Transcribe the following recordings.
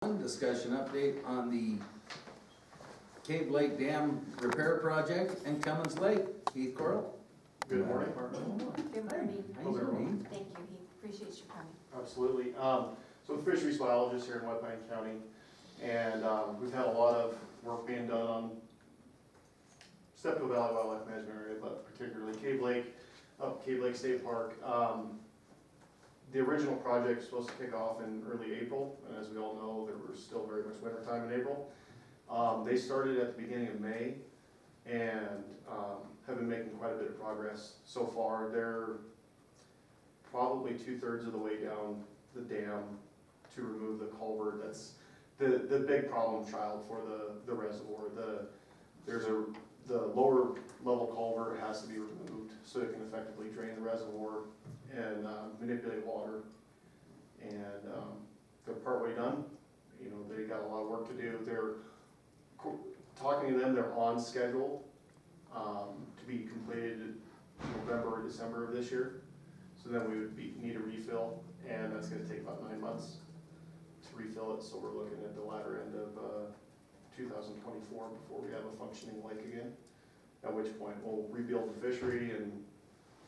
Discussion update on the Cave Lake Dam repair project and Cummins Lake. Heath Coral? Good morning. Good morning. How you doing? Thank you, he appreciates you coming. Absolutely. So the fisheries biologist here in Wet Pine County, and we've had a lot of work being done on Steptoe Valley Wildlife Management Area, but particularly Cave Lake, up Cave Lake State Park. The original project was supposed to kick off in early April, and as we all know, there was still very much winter time in April. They started at the beginning of May, and have been making quite a bit of progress so far. They're probably 2/3 of the way down the dam to remove the culvert. That's the big problem child for the reservoir. The lower level culvert has to be removed so it can effectively drain the reservoir and manipulate water. And they're partway done. You know, they got a lot of work to do. Talking to them, they're on schedule to be completed in November or December of this year. So then we would need a refill, and that's gonna take about 9 months to refill it. So we're looking at the latter end of 2024 before we have a functioning lake again. At which point we'll rebuild the fishery and,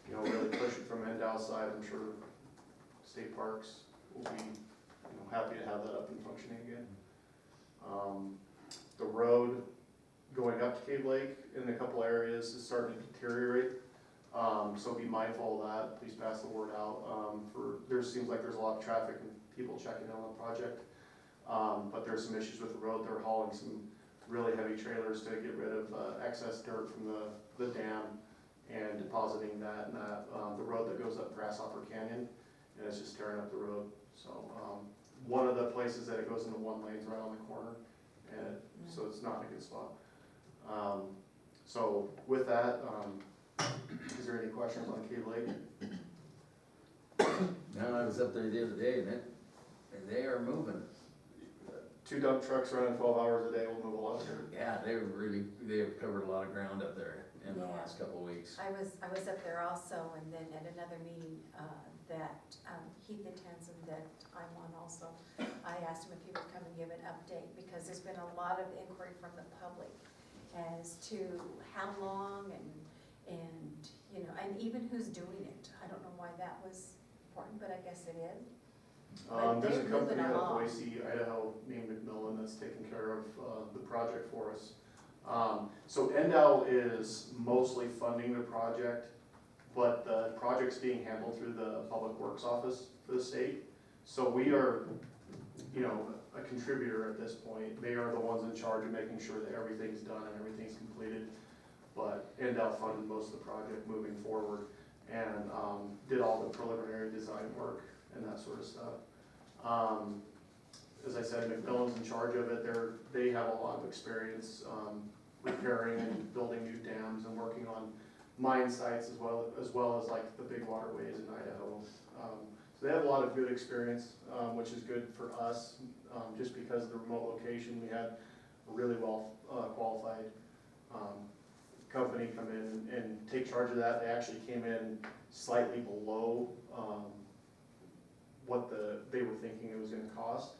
you know, really push it from end outside. I'm sure state parks will be, you know, happy to have that up and functioning again. The road going up to Cave Lake in a couple areas is starting to deteriorate. So be mindful of that. Please pass the word out. There seems like there's a lot of traffic and people checking in on the project. But there's some issues with the road. They're hauling some really heavy trailers to get rid of excess dirt from the dam and depositing that in the road that goes up Grasshopper Canyon, and it's just tearing up the road. So one of the places that it goes into one lane is right on the corner, and so it's not in a good spot. So with that, is there any questions on Cave Lake? No, I was up there the other day and they are moving. 2 dump trucks running 12 hours a day will move a lot of dirt. Yeah, they have covered a lot of ground up there in the Yeah. last couple of weeks. I was up there also, and then at another meeting that Heath attends and that I'm on also, I asked him if he would come and give an update, because there's been a lot of inquiry from the public as to how long and you know, and even who's doing it. I don't know why that was important, but I guess it is. But There's a they're company moving out of along. Boise, Idaho, named McMillan, that's taking care of the project for us. So NDOW is mostly funding the project, but the project's being handled through the Public Works Office for the state. So we are, you know, a contributor at this point. They are the ones in charge of making sure that everything's done and everything's completed. But NDOW funded most of the project moving forward and did all the preliminary design work and that sort of stuff. As I said, McMillan's in charge of it. They have a lot of experience repairing and building new dams and working on mine sites as well as like the big waterways in Idaho. So they have a lot of good experience, which is good for us, just because of the remote location. We had a really well qualified company come in and take charge of that. They actually came in slightly below what they were thinking it was gonna cost.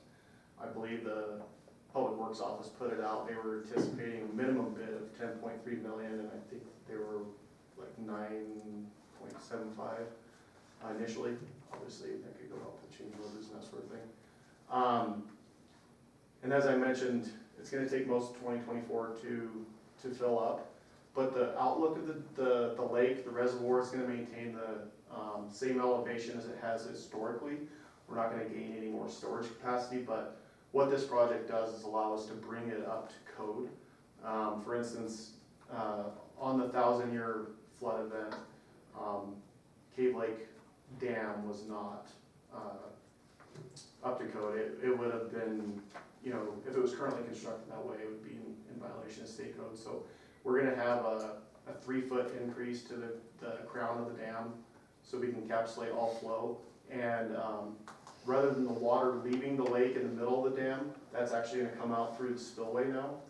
I believe the Public Works Office put it out. They were anticipating a minimum bid of 10.3 million, and I think they were like 9.75 initially. Obviously, that could go up with change orders and that sort of thing. And as I mentioned, it's gonna take most of 2024 to fill up. But the outlook of the lake, the reservoir, is gonna maintain the same elevation as it has historically. We're not gonna gain any more storage capacity, but what this project does is allow us to bring it up to code. For instance, on the 1,000-year flood event, Cave Lake Dam was not up to code. It would have been, you know, if it was currently constructed that way, it would be in violation of state code. So we're gonna have a 3-foot increase to the crown of the dam so we can encapsulate all flow. And rather than the water leaving the lake in the middle of the dam, that's actually gonna come out through the spillway now.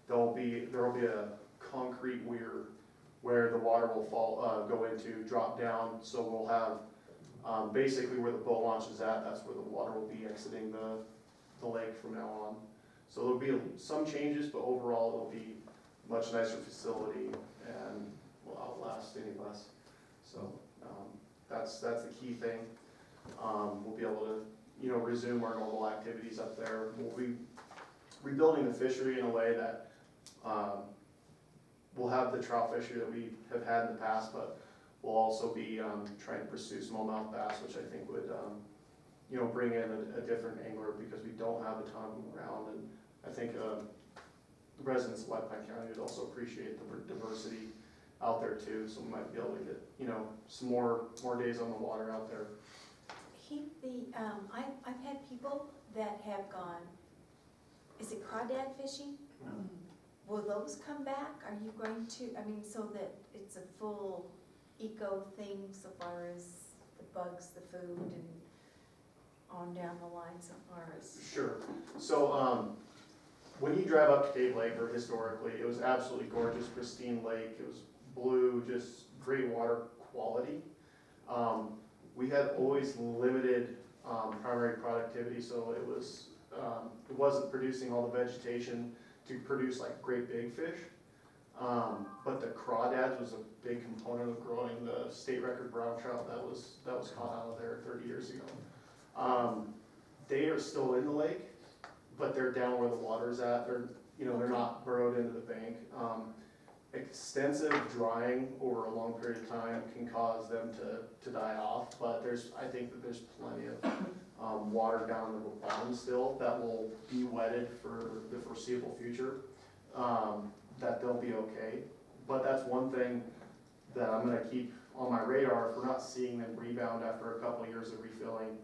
There will be a concrete weir where the water will go into, drop down. So we'll have basically where the boat launch is at, that's where the water will be exiting the lake from now on. So there'll be some changes, but overall it'll be a much nicer facility and will outlast any of us. So, that's the key thing. We'll be able to, you know, resume our normal activities up there. We'll be rebuilding the fishery in a way that, we'll have the trout fishery that we have had in the past, but we'll also be, trying to pursue smallmouth bass, which I think would, you know, bring in a different angler, because we don't have a ton of them around. And I think, the residents of White Pine County would also appreciate the diversity out there too, so we might be able to get, you know, some more days on the water out there. I've had people that have gone, is it crawdad fishing? Will those come back? Are you going to, I mean, so that it's a full eco thing so far as the bugs, the food, and on down the line so far as? Sure. So, when you drive up to Cave Lake, or historically, it was absolutely gorgeous, pristine lake. It was blue, just great water quality. We had always limited, primary productivity, so it wasn't producing all the vegetation to produce like great big fish. But the crawdads was a big component of growing the state record brown trout that was caught out of there 30 years ago. They are still in the lake, but they're down where the water's at. They're not burrowed into the bank. Extensive drying over a long period of time can cause them to die off, but I think that there's plenty of water down in the bottom still that will be wetted for the foreseeable future, that they'll be okay. But that's one thing that I'm gonna keep on my radar. If we're not seeing them rebound after a couple of years of refilling,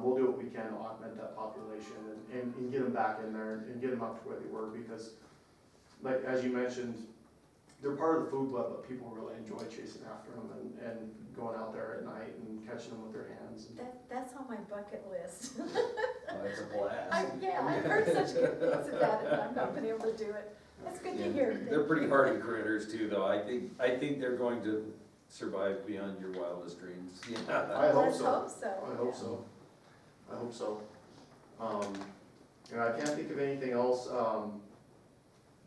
we'll do what we can to augment that population and get them back in there and get them up to where they were, because like, as you mentioned, they're part of the food web, but people really enjoy chasing after them and going out there at night and catching them with their hands. That's on my bucket list. Oh, it's a blast. Yeah, I've heard such good things about it, and I've not been able to do it. That's good to hear. They're pretty hardy critters too, though. I think they're going to survive beyond your wildest dreams. Yeah. I hope Let's so. hope so. I hope so. I hope so. And I can't think of anything else,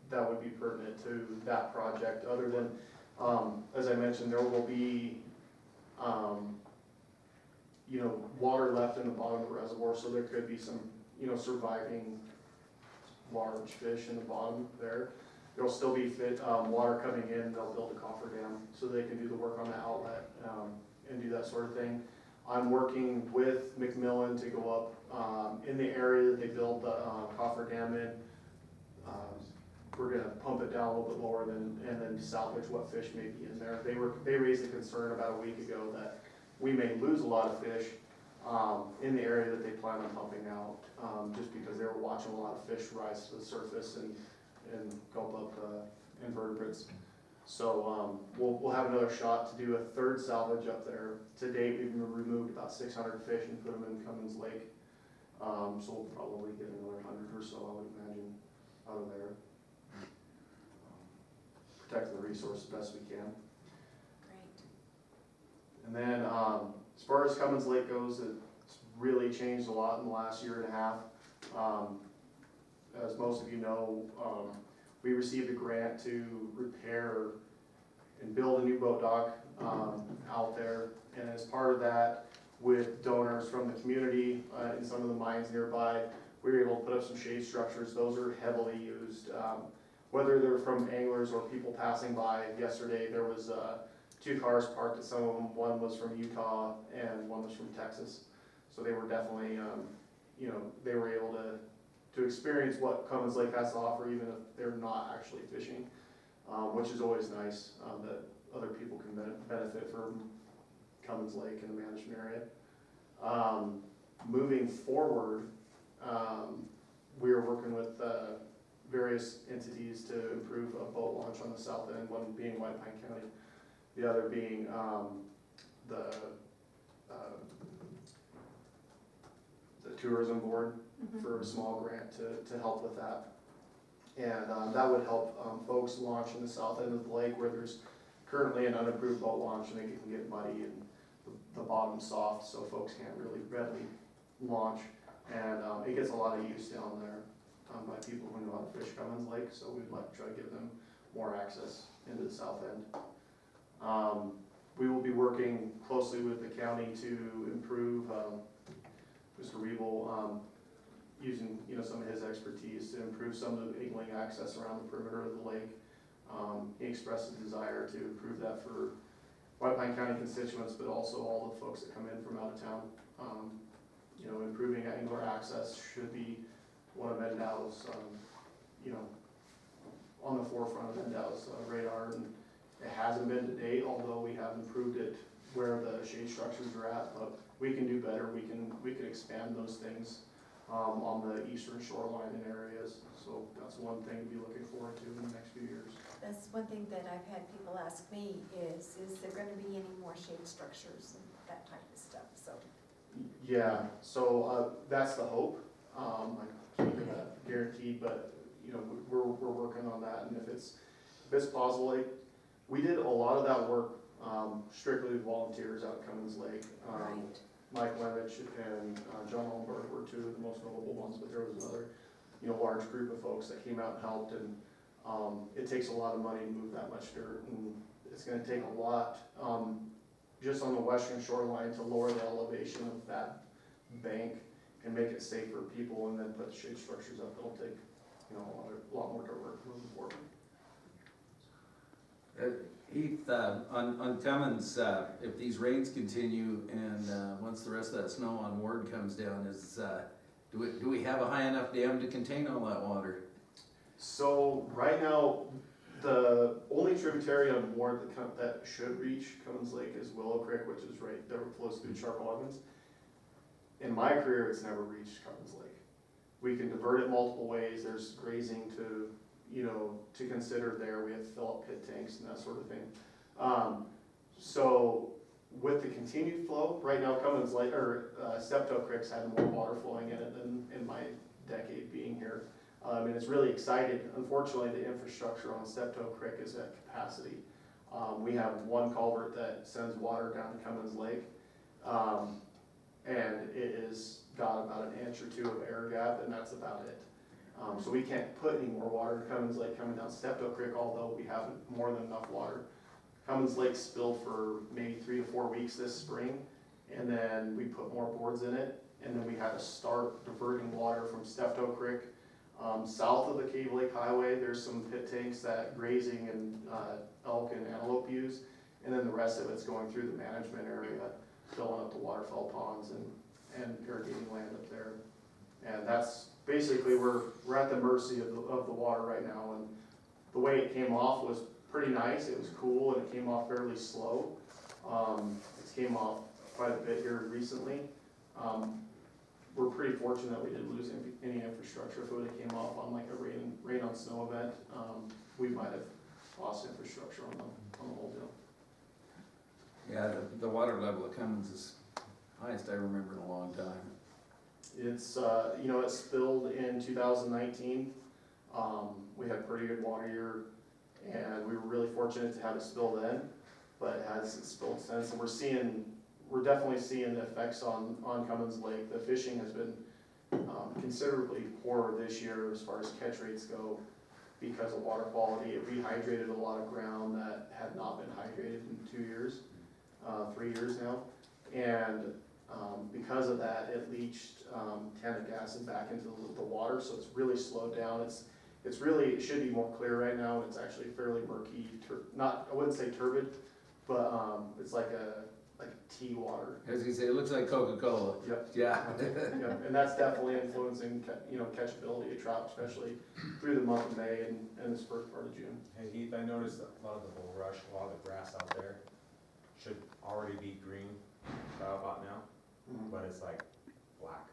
that would be pertinent to that project, other than, as I mentioned, there will be, you know, water left in the bottom of the reservoir, so there could be some, you know, surviving large fish in the bottom there. There'll still be water coming in. They'll build a coffer dam so they can do the work on the outlet, and do that sort of thing. I'm working with McMillan to go up, in the area that they built the, coffer dam in. We're gonna pump it down a little bit lower and then salvage what fish may be in there. They raised a concern about a week ago that we may lose a lot of fish, in the area that they plan on pumping out, just because they were watching a lot of fish rise to the surface and gulp up, invertebrates. So, we'll have another shot to do a third salvage up there. To date, we've removed about 600 fish and put them in Cummins Lake. So we'll probably get another 100 or so, I would imagine, out of there. Protect the resource the best we can. Great. And then, as far as Cummins Lake goes, it's really changed a lot in the last year and a half. As most of you know, we received a grant to repair and build a new boat dock, out there. And as part of that, with donors from the community, and some of the mines nearby, we were able to put up some shade structures. Those are heavily used. Whether they're from anglers or people passing by. Yesterday, there was, 2 cars parked at some of them. One was from Utah and one was from Texas. So they were definitely, you know, they were able to experience what Cummins Lake has to offer, even if they're not actually fishing, which is always nice, that other people can benefit from Cummins Lake in the management area. Moving forward, we are working with, various entities to improve a boat launch on the south end, one being White Pine County, the other being, the tourism board for a small grant to help with that. And that would help folks launch in the south end of the lake where there's currently an unapproved boat launch and it can get muddy and the bottom's soft, so folks can't really readily launch. And, it gets a lot of use down there, by people who know how to fish Cummins Lake, so we'd like to try to give them more access into the south end. We will be working closely with the county to improve, Mr. Reble, using, some of his expertise to improve some of the angling access around the perimeter of the lake. He expressed a desire to improve that for White Pine County constituents, but also all the folks that come in from out of town. Improving angler access should be one of NDOW's, on the forefront of NDOW's radar, and it hasn't been to date, although we have improved it where the shade structures are at, but we can do better. We can expand those things on the eastern shoreline and areas, so that's one thing to be looking forward to in the next few years. That's one thing that I've had people ask me is there gonna be any more shade structures and that type of stuff, so. Yeah, so that's the hope. I can't give that guaranteed, but we're working on that, and if it's possible, like, we did a lot of that work strictly with volunteers out at Cummins Lake. Right. Mike Levitch and John Holmberg were two of the most notable ones, but there was another, large group of folks that came out and helped, and it takes a lot of money to move that much dirt, and it's gonna take a lot, just on the western shoreline to lower the elevation of that bank and make it safe for people, and then put the shade structures up. It'll take, a lot more dirt work moving forward. Heath, on Cummins, if these rains continue and once the rest of that snow on Ward comes down, do we have a high enough dam to contain all that water? So right now, the only tributary on Ward that should reach Cummins Lake is Willow Creek, which is right there, flows through Charcoal Evans. In my career, it's never reached Cummins Lake. We can divert it multiple ways. There's grazing to consider there. We have to fill up pit tanks and that sort of thing. So with the continued flow, right now Cummins Lake, Steptoe Creek's had more water flowing in it than in my decade being here. And it's really excited. Unfortunately, the infrastructure on Steptoe Creek is at capacity. We have one culvert that sends water down to Cummins Lake, and it has got about an inch or two of air gap, and that's about it. So we can't put any more water in Cummins Lake coming down Steptoe Creek, although we have more than enough water. Cummins Lake spilled for maybe 3 to 4 weeks this spring, and then we put more boards in it, and then we had to start diverting water from Steptoe Creek. South of the Cave Lake Highway, there's some pit tanks that grazing and elk and antelope use, and then the rest of it's going through the management area, filling up the waterfowl ponds and irrigating land up there. And that's basically, we're at the mercy of the water right now, and the way it came off was pretty nice. It was cool, and it came off fairly slow. It came off quite a bit here recently. We're pretty fortunate that we didn't lose any infrastructure. If it would've came off on like a rain on snow event, we might have lost infrastructure on the whole deal. Yeah, the water level of Cummins is highest I remember in a long time. It's, it spilled in 2019. We had a pretty good water year, and we were really fortunate to have it spill then, but it hasn't spilled since, and we're definitely seeing the effects on Cummins Lake. The fishing has been considerably poorer this year as far as catch rates go because of water quality. It rehydrated a lot of ground that had not been hydrated in 2 years, 3 years now, and because of that, it leached tannic acid back into the water, so it's really slowed down. It should be more clear right now, and it's actually fairly murky, I wouldn't say turbid, but it's like tea water. As you say, it looks like Coca-Cola. Yep. Yeah. Yep. And that's definitely influencing, catchability of trout, especially through the month of May and this first part of June. Hey Heath, I noticed that a lot of the bulrush, a lot of the grass out there should already be green about now, but it's like black.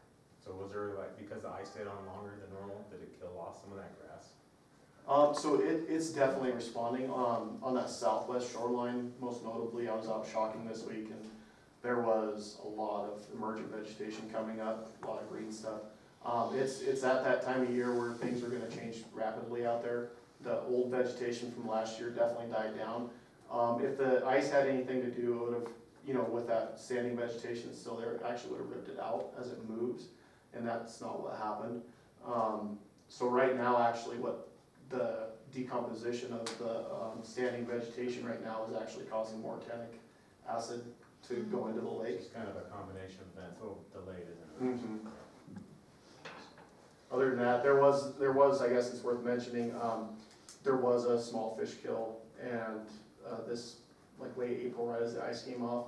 So was there because the ice stayed on longer than normal, did it kill off some of that grass? So it's definitely responding on that southwest shoreline. Most notably, I was out shocking this week, and there was a lot of emergent vegetation coming up, a lot of green stuff. It's at that time of year where things are going to change rapidly out there. The old vegetation from last year definitely died down. If the ice had anything to do, it would have, with that standing vegetation that's still there, it actually would have ripped it out as it moves. and that's not what happened. So right now, actually, what the decomposition of the standing vegetation right now is actually causing more tannic acid to go into the lake. It's kind of a combination of events, a little delayed, isn't it? Mhm. Other than that, there was, I guess it's worth mentioning, there was a small fish kill, and this, like late April, right as the ice came off,